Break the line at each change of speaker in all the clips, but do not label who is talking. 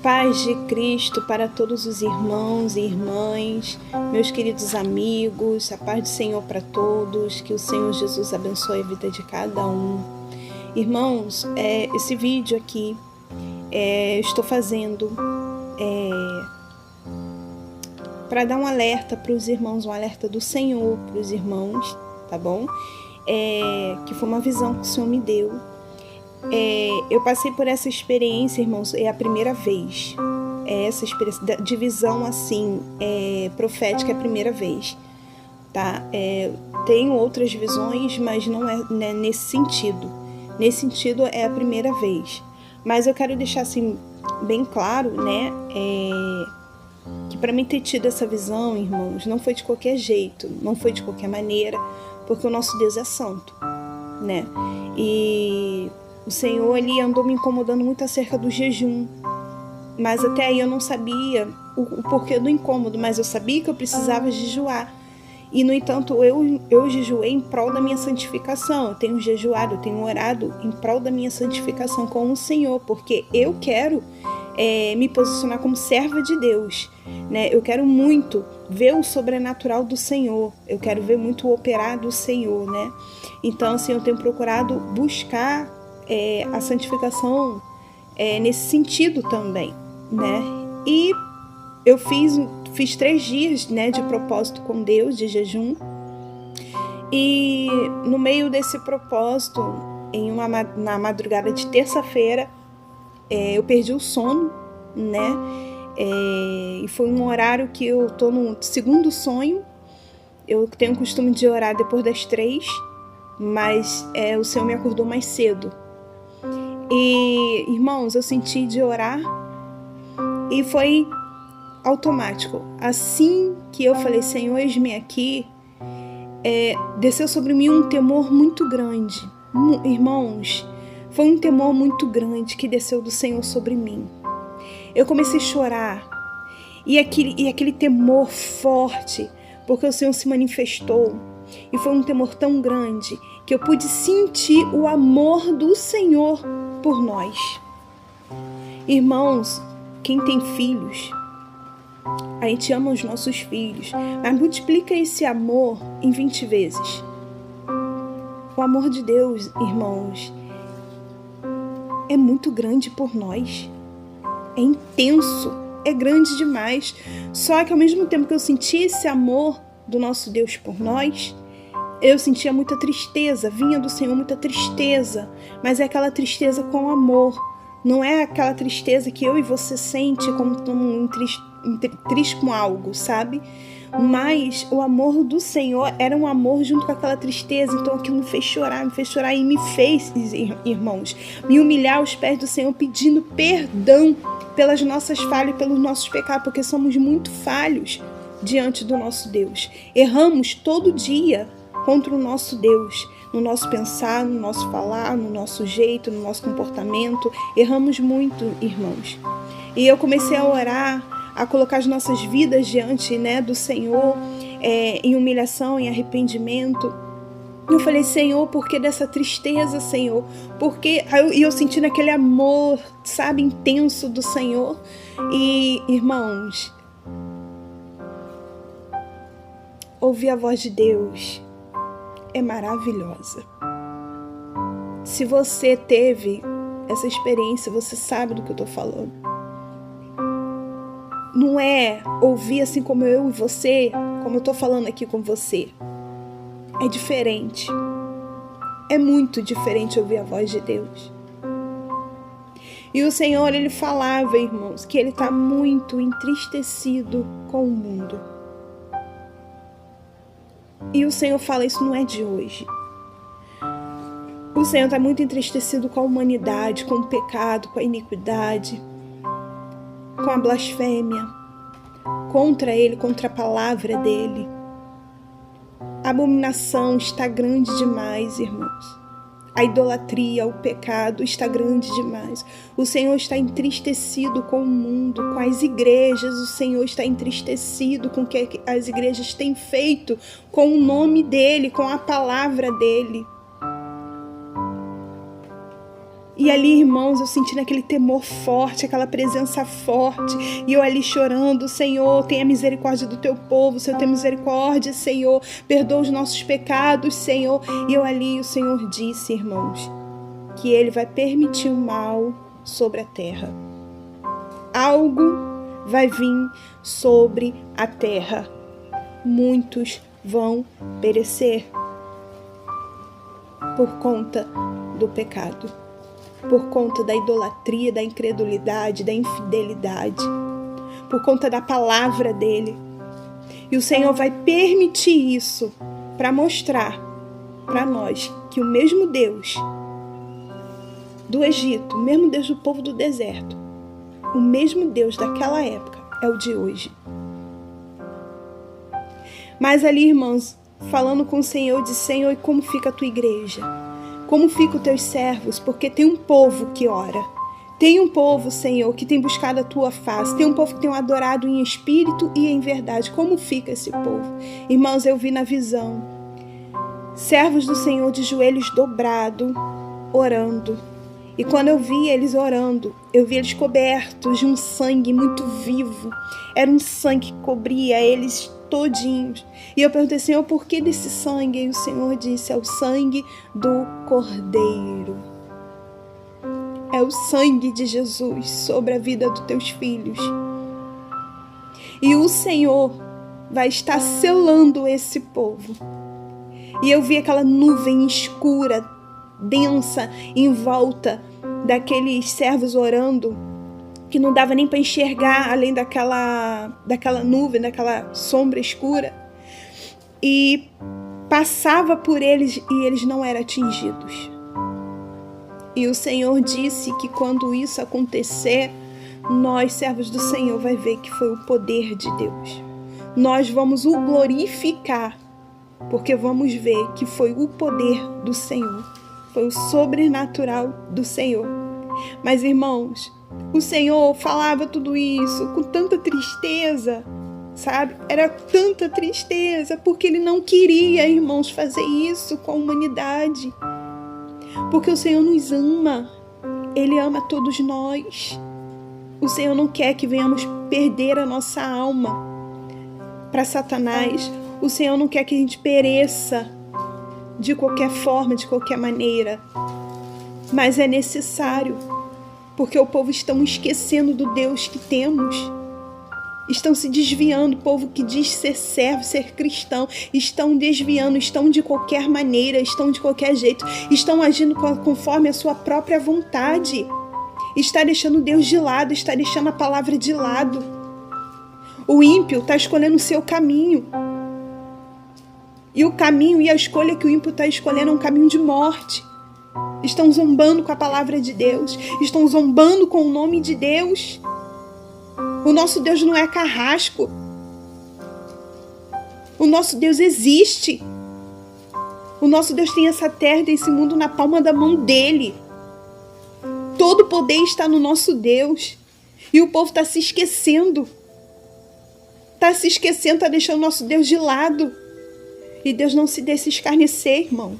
Paz de Cristo para todos os irmãos e irmãs, meus queridos amigos, a paz do Senhor para todos, que o Senhor Jesus abençoe a vida de cada um. Irmãos, esse vídeo aqui estou fazendo para dar um alerta para os irmãos, um alerta do Senhor para os irmãos, tá bom? Que foi uma visão que o Senhor me deu. Eu passei por essa experiência, irmãos, é a primeira vez. Essa experiência de visão assim, profética é a primeira vez, tá? Tenho outras visões, mas não é, né, nesse sentido. Nesse sentido é a primeira vez. Mas eu quero deixar assim bem claro, né, que para mim ter tido essa visão, irmãos, não foi de qualquer jeito, não foi de qualquer maneira, porque o nosso Deus é santo, né? E o Senhor, ele andou me incomodando muito acerca do jejum, mas até aí eu não sabia o porquê do incômodo, mas eu sabia que eu precisava jejuar. E, no entanto, eu jejuei em prol da minha santificação. Eu tenho jejuado, eu tenho orado em prol da minha santificação com o Senhor, porque eu quero me posicionar como serva de Deus, né? Eu quero muito ver o sobrenatural do Senhor, eu quero ver muito o operar do Senhor, né? Então, assim, eu tenho procurado buscar a santificação nesse sentido também, né? E eu fiz 3 dias, né, de propósito com Deus, de jejum. E no meio desse propósito, na madrugada de terça-feira, eu perdi o sono, né? E foi um horário que eu tô no segundo sonho. Eu tenho o costume de orar depois das 3, mas o Senhor me acordou mais cedo. E, irmãos, eu senti de orar e foi automático. Assim que eu falei, Senhor, eis-me aqui, desceu sobre mim um temor muito grande. Irmãos, foi um temor muito grande que desceu do Senhor sobre mim. Eu comecei a chorar e aquele temor forte, porque o Senhor se manifestou. E foi um temor tão grande que eu pude sentir o amor do Senhor por nós. Irmãos, quem tem filhos, a gente ama os nossos filhos, mas multiplica esse amor em 20 vezes. O amor de Deus, irmãos, é muito grande por nós. É intenso, é grande demais. Só que ao mesmo tempo que eu senti esse amor do nosso Deus por nós, eu sentia muita tristeza, vinha do Senhor muita tristeza, mas é aquela tristeza com amor. Não é aquela tristeza que eu e você sente como triste com algo, sabe? Mas o amor do Senhor era um amor junto com aquela tristeza. Então aquilo me fez chorar e me fez, irmãos, me humilhar aos pés do Senhor, pedindo perdão pelas nossas falhas e pelos nossos pecados, porque somos muito falhos diante do nosso Deus. Erramos todo dia contra o nosso Deus, no nosso pensar, no nosso falar, no nosso jeito, no nosso comportamento. Erramos muito, irmãos. E eu comecei a orar, a colocar as nossas vidas diante, né, do Senhor, em humilhação, em arrependimento. Eu falei, Senhor, por que dessa tristeza, Senhor? Porque eu sentindo aquele amor, sabe, intenso do Senhor. E, irmãos, ouvir a voz de Deus é maravilhosa. Se você teve essa experiência, você sabe do que eu tô falando. Não é ouvir assim como eu e você, como eu tô falando aqui com você. É diferente. É muito diferente ouvir a voz de Deus. E o Senhor, ele falava, irmãos, que ele tá muito entristecido com o mundo. E o Senhor fala, isso não é de hoje. O Senhor está muito entristecido com a humanidade, com o pecado, com a iniquidade, com a blasfêmia, contra Ele, contra a palavra dEle. A abominação está grande demais, irmãos. A idolatria, o pecado está grande demais. O Senhor está entristecido com o mundo, com as igrejas. O Senhor está entristecido com o que as igrejas têm feito com o nome dEle, com a palavra dEle. E ali, irmãos, eu sentindo aquele temor forte, aquela presença forte. E eu ali chorando, Senhor, tenha misericórdia do teu povo, Senhor, tenha misericórdia, Senhor. Perdoa os nossos pecados, Senhor. E eu ali, o Senhor disse, irmãos, que Ele vai permitir o mal sobre a terra. Algo vai vir sobre a terra. Muitos vão perecer por conta do pecado, por conta da idolatria, da incredulidade, da infidelidade, por conta da palavra dele. E o Senhor vai permitir isso para mostrar para nós que o mesmo Deus do Egito, o mesmo Deus do povo do deserto, o mesmo Deus daquela época é o de hoje. Mas ali, irmãos, falando com o Senhor, eu disse, Senhor, e como fica a tua igreja? Como ficam os teus servos? Porque tem um povo que ora. Tem um povo, Senhor, que tem buscado a tua face. Tem um povo que tem adorado em espírito e em verdade. Como fica esse povo? Irmãos, eu vi na visão servos do Senhor de joelhos dobrados, orando. E quando eu vi eles orando, eu vi eles cobertos de um sangue muito vivo. Era um sangue que cobria eles todinhos. E eu perguntei, Senhor, por que desse sangue? E o Senhor disse, é o sangue do Cordeiro. É o sangue de Jesus sobre a vida dos teus filhos. E o Senhor vai estar selando esse povo. E eu vi aquela nuvem escura, densa, em volta daqueles servos orando, que não dava nem para enxergar além daquela nuvem, daquela sombra escura. E passava por eles e eles não eram atingidos. E o Senhor disse que quando isso acontecer, nós, servos do Senhor, vai ver que foi o poder de Deus. Nós vamos o glorificar, porque vamos ver que foi o poder do Senhor. Foi o sobrenatural do Senhor. Mas, irmãos, o Senhor falava tudo isso com tanta tristeza, sabe? Era tanta tristeza, porque Ele não queria, irmãos, fazer isso com a humanidade. Porque o Senhor nos ama. Ele ama todos nós. O Senhor não quer que venhamos perder a nossa alma para Satanás. O Senhor não quer que a gente pereça de qualquer forma, de qualquer maneira. Mas é necessário, porque o povo está esquecendo do Deus que temos. Estão se desviando, o povo que diz ser servo, ser cristão, estão desviando, estão de qualquer maneira, estão de qualquer jeito, estão agindo conforme a sua própria vontade. Está deixando Deus de lado, está deixando a palavra de lado. O ímpio está escolhendo o seu caminho. E o caminho e a escolha que o ímpio está escolhendo é um caminho de morte. Estão zombando com a palavra de Deus. Estão zombando com o nome de Deus. O nosso Deus não é carrasco. O nosso Deus existe. O nosso Deus tem essa terra e esse mundo na palma da mão dele. Todo o poder está no nosso Deus. E o povo está se esquecendo. Está se esquecendo, está deixando o nosso Deus de lado. E Deus não se deixa escarnecer, irmão.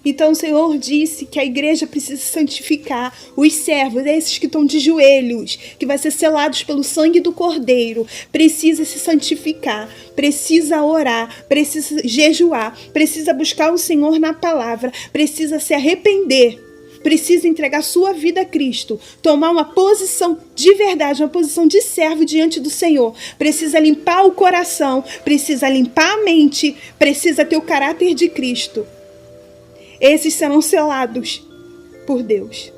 Então o Senhor disse que a igreja precisa se santificar. Os servos, esses que estão de joelhos, que vai ser selados pelo sangue do Cordeiro, precisa se santificar, precisa orar, precisa jejuar, precisa buscar o Senhor na palavra, precisa se arrepender, precisa entregar sua vida a Cristo, tomar uma posição de verdade, uma posição de servo diante do Senhor. Precisa limpar o coração, precisa limpar a mente, precisa ter o caráter de Cristo. Esses serão selados por Deus.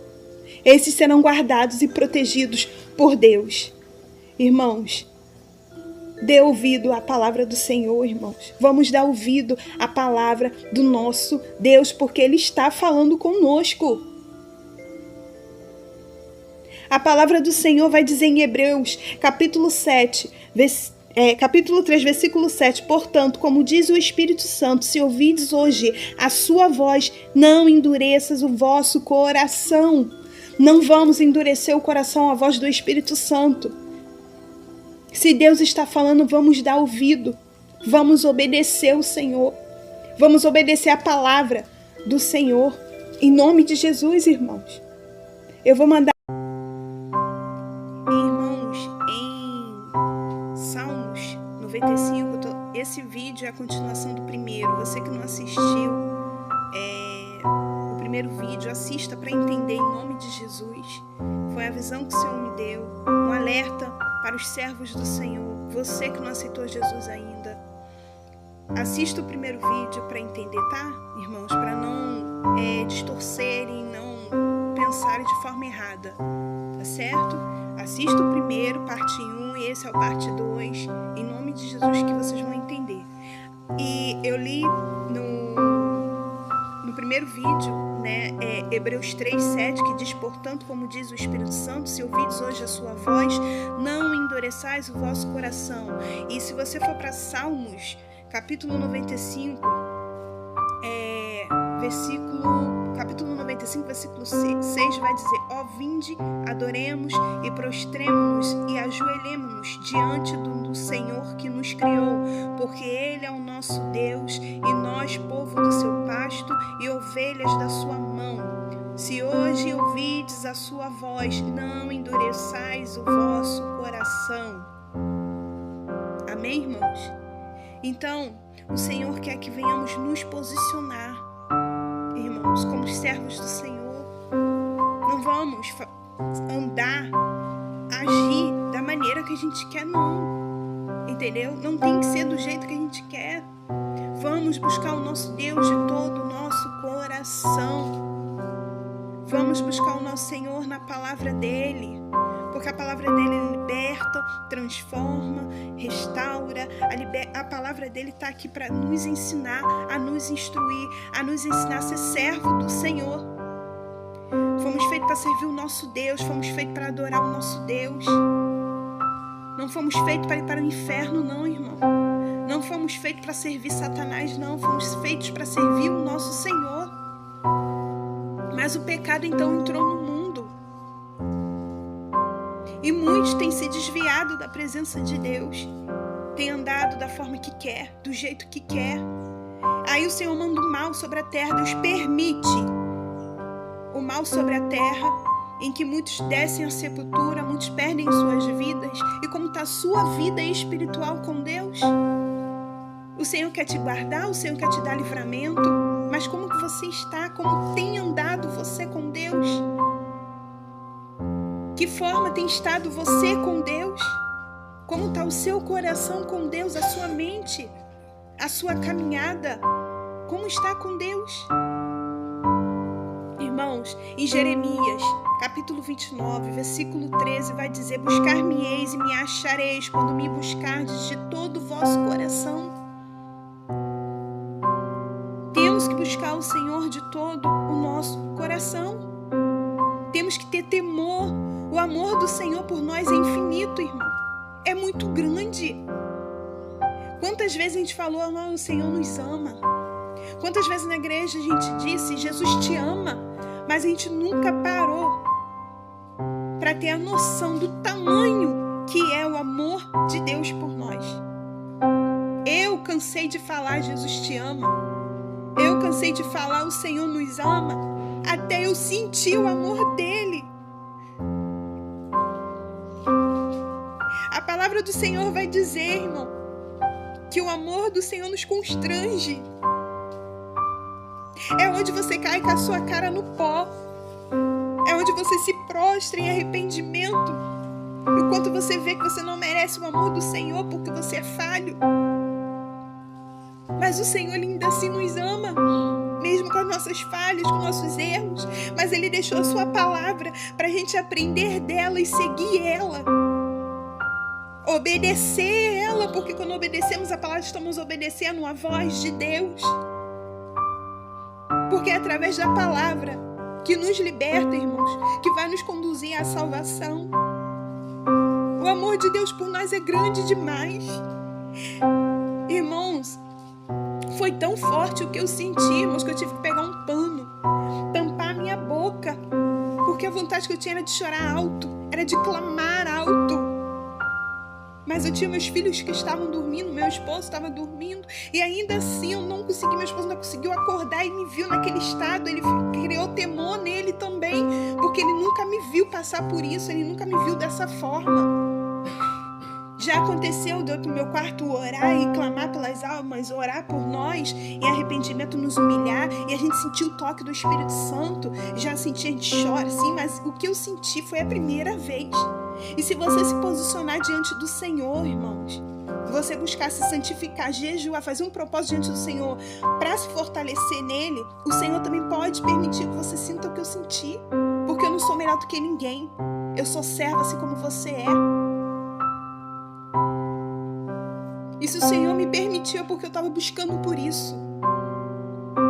Esses serão guardados e protegidos por Deus. Irmãos, dê ouvido à palavra do Senhor, irmãos. Vamos dar ouvido à palavra do nosso Deus, porque Ele está falando conosco. A palavra do Senhor vai dizer em Hebreus, capítulo 3, versículo 7, portanto, como diz o Espírito Santo, se ouvides hoje a sua voz, não endureças o vosso coração. Não vamos endurecer o coração à voz do Espírito Santo. Se Deus está falando, vamos dar ouvido, vamos obedecer o Senhor, vamos obedecer a palavra do Senhor. Em nome de Jesus, irmãos. Eu vou mandar... Irmãos, em Salmos 95, esse vídeo é a continuação do primeiro. Você que não assistiu o primeiro vídeo, assista para entender em nome de Jesus. Foi a visão que o Senhor me deu, um alerta para os servos do Senhor. Você que não aceitou Jesus ainda, assista o primeiro vídeo para entender, tá, irmãos? Para não distorcerem, não pensarem de forma errada, tá certo? Assista o primeiro, parte 1, e esse é o parte 2, em nome de Jesus, que vocês vão entender. E eu li no primeiro vídeo, né, Hebreus 3:7, que diz: portanto, como diz o Espírito Santo, se ouvides hoje a sua voz, não endureçais o vosso coração. E se você for para Salmos, capítulo 95, capítulo 95, versículo 6, vai dizer: ó, vinde, adoremos e prostremo-nos e ajoelhemo-nos diante do Senhor que nos criou, porque Ele é o nosso Deus e nós, povo do seu pasto e ovelhas da sua mão. Se hoje ouvides a sua voz, não endureçais o vosso coração. Amém, irmãos? Então, o Senhor quer que venhamos nos posicionar, irmãos, como servos do Senhor. Não vamos andar, agir da maneira que a gente quer, não. Entendeu? Não tem que ser do jeito que a gente quer. Vamos buscar o nosso Deus de todo o nosso coração. Vamos buscar o nosso Senhor na palavra dEle, porque a palavra dEle liberta, transforma, restaura. A palavra dEle está aqui para nos ensinar, a nos instruir, a nos ensinar a ser servo do Senhor. Fomos feitos para servir o nosso Deus, fomos feitos para adorar o nosso Deus. Não fomos feitos para ir para o inferno, não, irmão. Não fomos feitos para servir Satanás, não. Fomos feitos para servir o nosso Senhor. Mas o pecado então entrou no mundo. E muitos têm se desviado da presença de Deus. Têm andado da forma que quer, do jeito que quer. Aí o Senhor manda o mal sobre a terra. Deus permite o mal sobre a terra, em que muitos descem à sepultura, muitos perdem suas vidas. E como está a sua vida espiritual com Deus? O Senhor quer te guardar, o Senhor quer te dar livramento. Mas como que você está? Como tem andado você com Deus? Que forma tem estado você com Deus? Como está o seu coração com Deus, a sua mente, a sua caminhada? Como está com Deus? Irmãos, em Jeremias, capítulo 29, versículo 13, vai dizer: buscar-me-eis e me achareis quando me buscardes de todo o vosso coração. Temos que buscar o Senhor de todo o nosso coração. Temos que ter temor. O amor do Senhor por nós é infinito, irmão. É muito grande. Quantas vezes a gente falou: o Senhor nos ama. Quantas vezes na igreja a gente disse: Jesus te ama. Mas a gente nunca parou para ter a noção do tamanho que é o amor de Deus por nós. Eu cansei de falar: Jesus te ama. Eu cansei de falar: o Senhor nos ama, até eu sentir o amor dele. A palavra do Senhor vai dizer, irmão, que o amor do Senhor nos constrange. É onde você cai com a sua cara no pó. É onde você se prostra em arrependimento. E quando você vê que você não merece o amor do Senhor porque você é falho. Mas o Senhor ainda assim nos ama, mesmo com as nossas falhas, com nossos erros. Mas Ele deixou a sua palavra para a gente aprender dela e seguir ela. Obedecer ela, porque quando obedecemos a palavra, estamos obedecendo a voz de Deus. Porque é através da palavra que nos liberta, irmãos, que vai nos conduzir à salvação. O amor de Deus por nós é grande demais. Irmãos, foi tão forte o que eu senti, irmãos, que eu tive que pegar um pano, tampar minha boca, porque a vontade que eu tinha era de chorar alto, era de clamar alto. Mas eu tinha meus filhos que estavam dormindo, meu esposo estava dormindo, e ainda assim eu não consegui, meu esposo não conseguiu acordar e me viu naquele estado. Ele criou temor nele também, porque ele nunca me viu passar por isso, ele nunca me viu dessa forma. Já aconteceu de eu ir pro meu quarto orar e clamar pelas almas, orar por nós, em arrependimento, nos humilhar, e a gente sentiu o toque do Espírito Santo. Já senti, a gente chora, sim, mas o que eu senti foi a primeira vez. E se você se posicionar diante do Senhor, irmãos, você buscar se santificar, jejuar, fazer um propósito diante do Senhor para se fortalecer nele, o Senhor também pode permitir que você sinta o que eu senti, porque eu não sou melhor do que ninguém. Eu sou serva assim como você é. E se o Senhor me permitiu, é porque eu estava buscando por isso.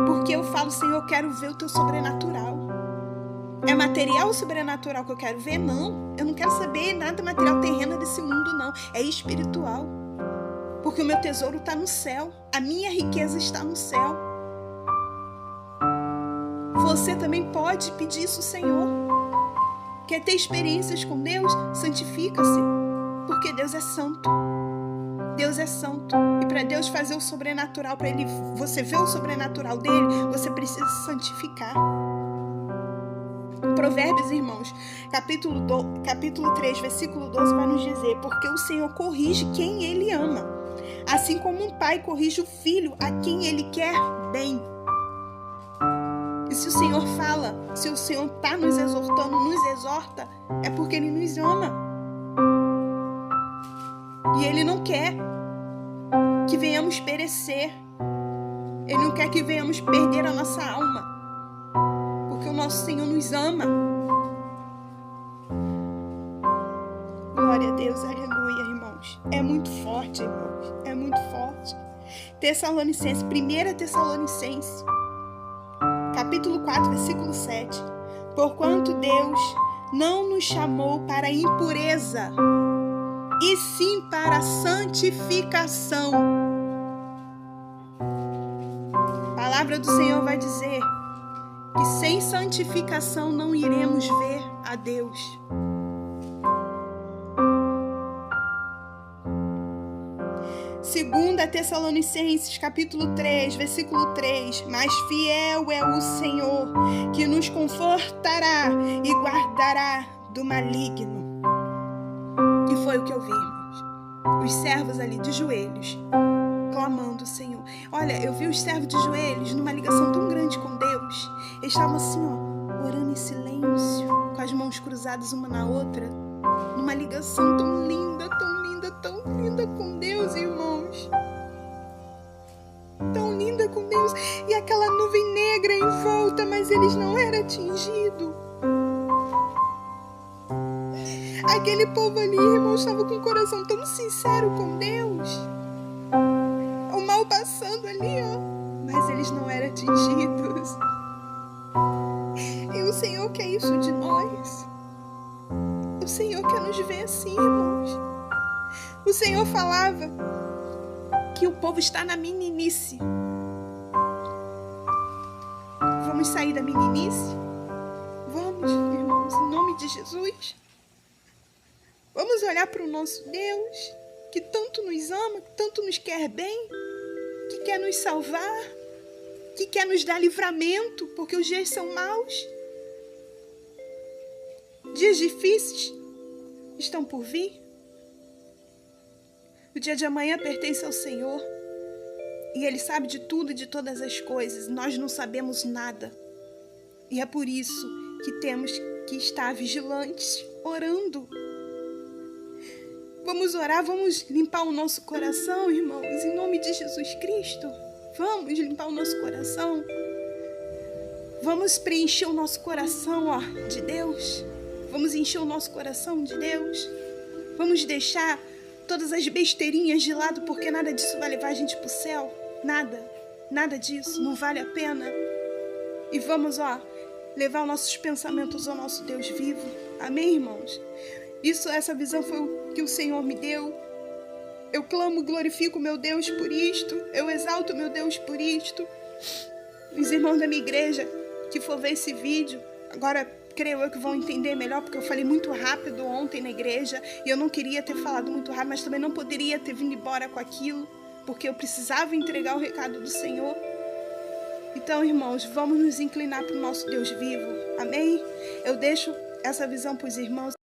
Porque eu falo, Senhor, eu quero ver o teu sobrenatural. É material ou sobrenatural que eu quero ver? Não. Eu não quero saber nada material terreno desse mundo, não. É espiritual. Porque o meu tesouro está no céu. A minha riqueza está no céu. Você também pode pedir isso, Senhor. Quer ter experiências com Deus? Santifica-se. Porque Deus é santo. Deus é santo. E para Deus fazer o sobrenatural, para você ver o sobrenatural dele, você precisa se santificar. Provérbios, irmãos, capítulo 3, versículo 12, vai nos dizer: porque o Senhor corrige quem ele ama, assim como um pai corrige o filho a quem ele quer bem. E se o Senhor fala, se o Senhor está nos exortando, nos exorta, é porque ele nos ama. E ele não quer que venhamos perecer. Ele não quer que venhamos perder a nossa alma. Porque o nosso Senhor nos ama. Glória a Deus, aleluia, irmãos. É muito forte, irmãos. É muito forte. Tessalonicenses, 1 Tessalonicenses, capítulo 4, versículo 7. Porquanto Deus não nos chamou para a impureza, e sim para a santificação. A palavra do Senhor vai dizer que sem santificação não iremos ver a Deus. Segunda Tessalonicenses, capítulo 3, versículo 3. Mas fiel é o Senhor, que nos confortará e guardará do maligno. E foi o que eu vi, irmãos. Os servos ali de joelhos, clamando o Senhor. Olha, eu vi os servos de joelhos numa ligação tão grande com Deus. Eles estavam assim, ó, orando em silêncio, com as mãos cruzadas uma na outra, numa ligação tão linda, tão linda, tão linda com Deus, irmãos. Tão linda com Deus. E aquela nuvem negra em volta, mas eles não eram atingidos. Aquele povo ali, irmãos, estava com o coração tão sincero com Deus. O mal passando ali, ó. Mas eles não eram atingidos. E o Senhor quer isso de nós. O Senhor quer nos ver assim, irmãos. O Senhor falava que o povo está na meninice. Vamos sair da meninice? Vamos, irmãos, em nome de Jesus. Vamos olhar para o nosso Deus, que tanto nos ama, que tanto nos quer bem, que quer nos salvar, que quer nos dar livramento, porque os dias são maus. Dias difíceis estão por vir. O dia de amanhã pertence ao Senhor. E Ele sabe de tudo e de todas as coisas. Nós não sabemos nada. E é por isso que temos que estar vigilantes, orando. Vamos orar, vamos limpar o nosso coração, irmãos, em nome de Jesus Cristo. Vamos limpar o nosso coração. Vamos preencher o nosso coração, ó, de Deus. Vamos encher o nosso coração de Deus. Vamos deixar todas as besteirinhas de lado, porque nada disso vai levar a gente para o céu. Nada disso, não vale a pena. E vamos, ó, levar os nossos pensamentos ao nosso Deus vivo. Amém, irmãos? Essa visão foi o que o Senhor me deu. Eu clamo, glorifico meu Deus por isto. Eu exalto meu Deus por isto. Os irmãos da minha igreja que for ver esse vídeo, agora creio eu que vão entender melhor, porque eu falei muito rápido ontem na igreja e eu não queria ter falado muito rápido, mas também não poderia ter vindo embora com aquilo, porque eu precisava entregar o recado do Senhor. Então, irmãos, vamos nos inclinar para o nosso Deus vivo, amém? Eu deixo essa visão para os irmãos.